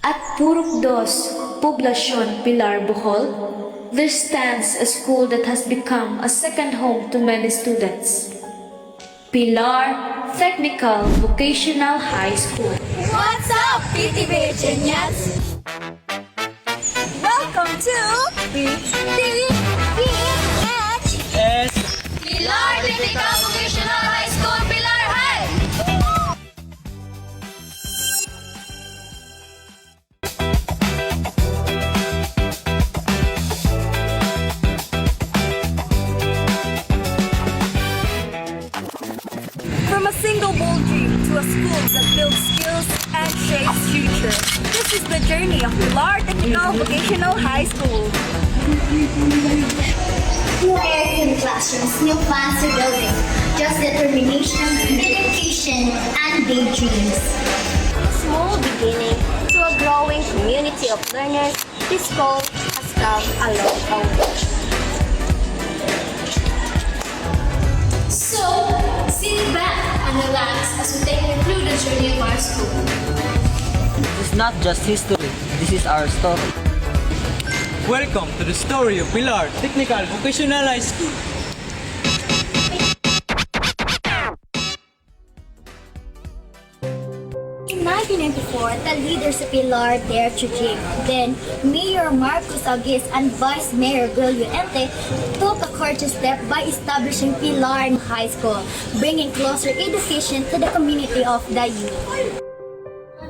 At Purok Dos, Poblacion Pilar, Bohol, there stands a school that has become a second home to many students. Pilar Technical Vocational High School. What's up, PTV Genius? Welcome to PTVH Pilar Technical Vocational High School, Pilar High! From a single bold dream to a school that builds skills and shapes future. This is the journey of Pilar Technical Vocational High School. New air-conditioned classrooms, new fancy buildings, just determination, dedication, and big dreams. Small beginning to a growing community of learners, this school has come a long way. So, sit back and relax as we take you through the journey of our school. This is not just history, this is our story. Welcome to the story of Pilar Technical Vocational High School. In 1994, the leaders of Pilar dared to dream. Then, Mayor Marcos Aguis and Vice Mayor Gulio Ente took a courageous step by establishing Pilar High School, bringing closer education to the community of the youth.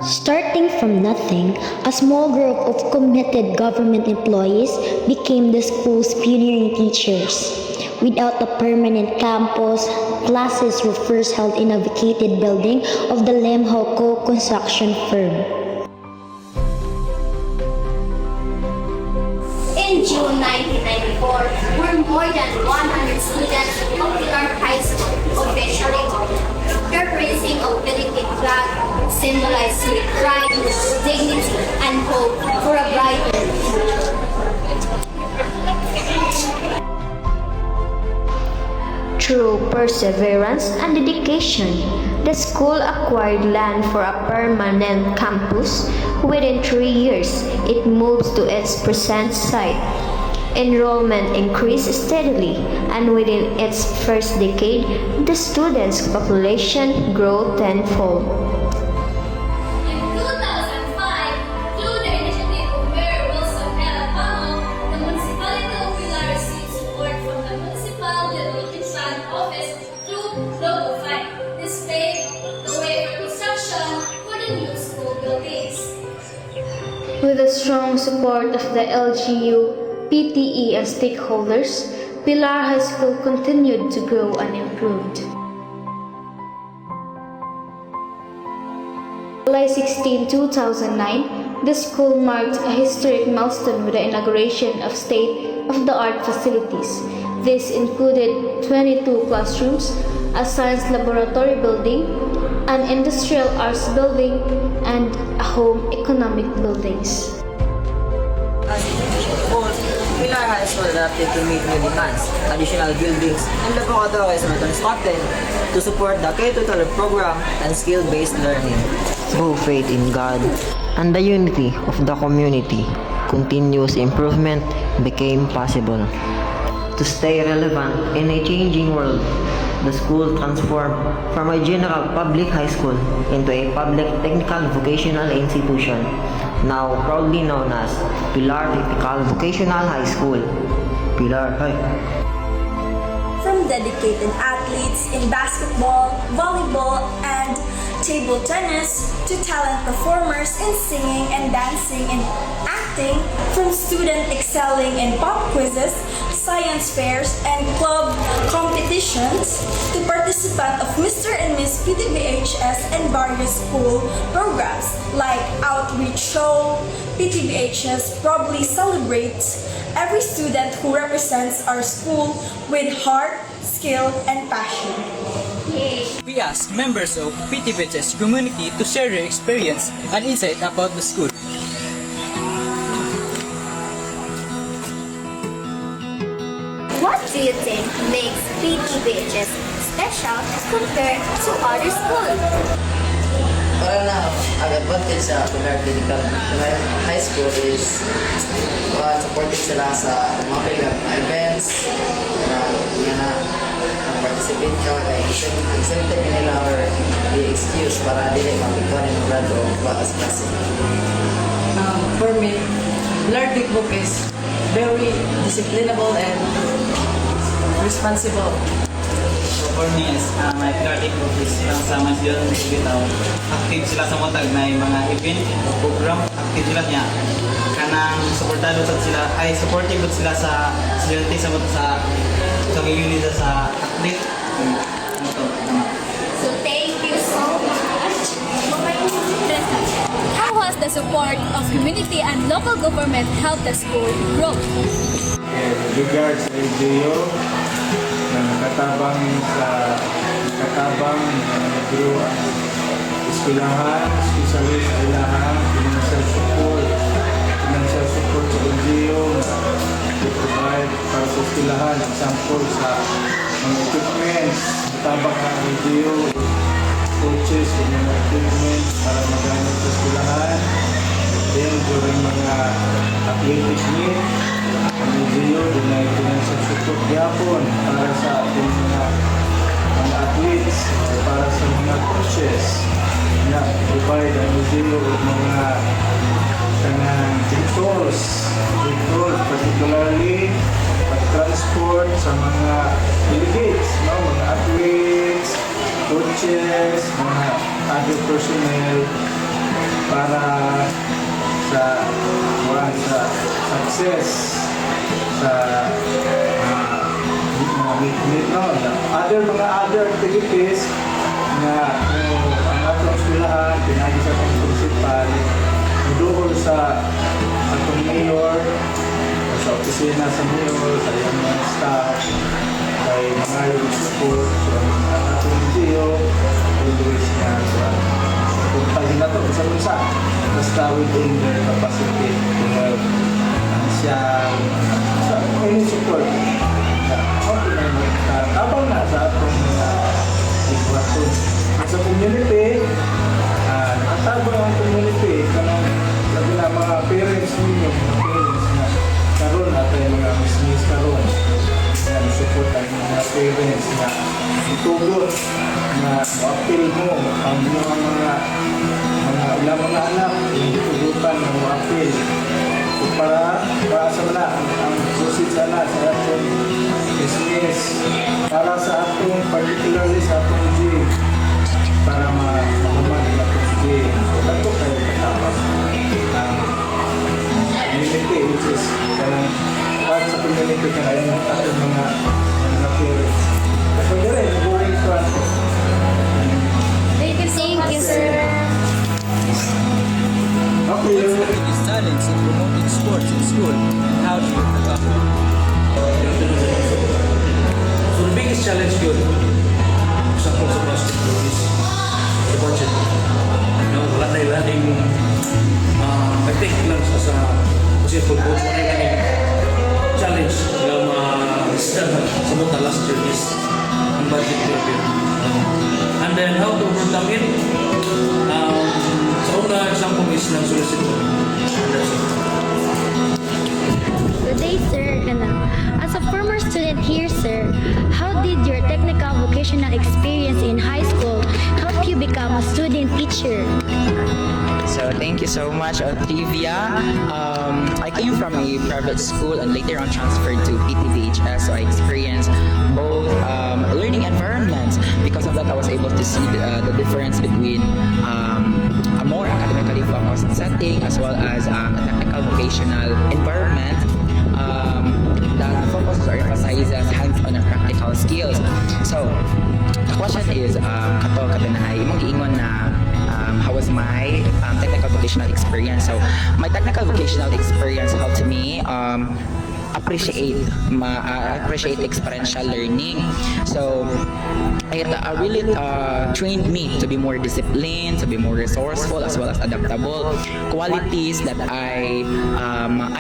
Starting from nothing, a small group of committed government employees became the school's pioneering teachers. Without a permanent campus, classes were first held in a vacated building of the Lemhoco construction firm. In June 1994, were more than 100 students of Pilar High School officially opened. Their raising of Philippine flag symbolized with pride, dignity, and hope for a brighter future. Through perseverance and dedication, the school acquired land for a permanent campus. Within 3 years, it moves to its present site. Enrollment increased steadily, and within its first decade, the students' population grew tenfold. In 2005, through the initiative of Mayor Wilson L. Pamo, the municipality of Pilar received support from the Municipal Development Fund Office through Logo 5. This paved the way for construction for the new school buildings. With the strong support of the LGU, PTE, and stakeholders, Pilar High School continued to grow and improved. July 16, 2009, the school marked a historic milestone with the inauguration of state-of-the-art facilities. This included 22 classrooms, a science laboratory building, an industrial arts building, and a home economic buildings. As schools, Pilar High School adapted to meet new demands. Additional buildings and laboratories were constructed to support the K-12 program and skill-based learning. Through faith in God and the unity of the community, continuous improvement became possible. To stay relevant in a changing world, the school transformed from a general public high school into a public technical vocational institution, now proudly known as Pilar Technical Vocational High School. Pilar High. From dedicated athletes in basketball, volleyball, and table tennis to talent performers in singing and dancing and acting, from student excelling in pop quizzes, science fairs, and club competitions to participant of Mr. and Miss PTVHS and various school programs like Outreach Show. PTVHS proudly celebrates every student who represents our school with heart, skill, and passion. We ask members of PTVHS community to share their experience and insight about the school. What do you think makes PTVHS special compared to other schools? para na ang advantage sa Pilar Clinical High School is supported sila sa mga pilang events na participate ka kay exempted nila or i-excuse para dili mapikuan ng grado o batas klase. For me, Pilar book is very disciplinable and responsible. So for me, my Pilartic group is sa Masyon Bitaw. Active sila sa matag na mga event o program. Active sila niya. Kanang supportado sila, ay supportive sila sa estudyante sa unit sa athlete. So thank you so much. How has the support of community and local government helped the school grow? Regards sa LGU na nakatabang na nag-grow ang eskwelahan, especially sa ilahan, financial support sa LGU na i-provide para sa eskwelahan, example sa mga equipments, natabang ang LGU, coaches, mga equipments para magamit sa eskwelahan. Then during mga athletic meet, ang LGU din ay financial support gyapon para sa ating mga athletes, para sa mga coaches na provide ang LGU o mga kanang tools, particularly pag-transport sa mga delegates, mga athletes, coaches, mga other personnel para sa success sa other activities na ang atong eskwelahan pinagi sa atong principal doon sa atong mayor o sa opisina sa mayor sa iyang mga staff kay mga yung support sa atong LGU always na sa kung pagin na ito isa basta within their capacity to help financial sa any support na okay na tabang na sa atong mga igwaton sa community nakatabang ang community kanang sabi na mga parents ninyo na karon atay mga business karon na support ang mga parents na itugot na appeal mo ang mga ilang mga anak yung itugutan ng mga appeal para sa wala ang susit sana sa atong business para sa atong particularly sa atong gym para mahuman ang atong gym so dato kayo katapos ang community which is kanang part sa community kanang yung atong mga parents so dire going front. Thank you, sir. Okay. What's the biggest challenge in promoting sports in school and how do you overcome it? So the biggest challenge yun sa basketball is the budget. Wala na ilaning mag-take lang sa basketball coach. Wala na ilaning challenge sa mga last year is ang budget yun. And then how to overcome it? Sa una example is ng solicitor. And that's it. Good day, sir. As a former student here, sir, how did your technical vocational experience in high school help you become a student teacher? So thank you so much, Olivia. I came from a private school and later on transferred to PTVHS, so I experienced both learning environments. Because of that, I was able to see the difference between a more academically focused setting as well as a technical vocational environment that focuses or emphasizes hands-on and practical skills. So the question is, kato kabinahay, imong giingon na how was my technical vocational experience? So my technical vocational experience helped me appreciate experiential learning. So it really trained me to be more disciplined, to be more resourceful, as well as adaptable. Qualities that I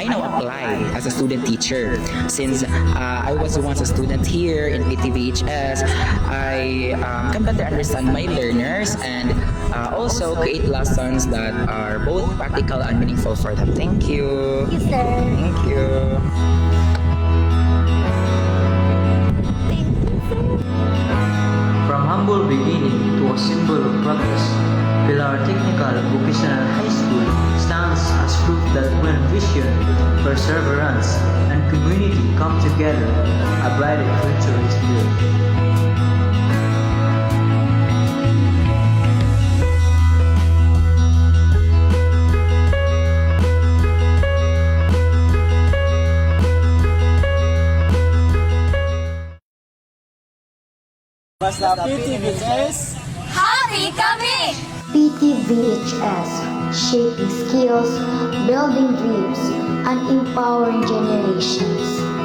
now apply as a student teacher. Since I was once a student here in PTVHS, I can better understand my learners and also create lessons that are both practical and meaningful for them. Thank you. Thank you, sir. Thank you. From humble beginning to a symbol of progress, Pilar Technical Vocational High School stands as proof that when vision, perseverance, and community come together, a brighter future is built. Basta PTVHS. Happy kami! PTVHS, shaping skills, building dreams, and empowering generations.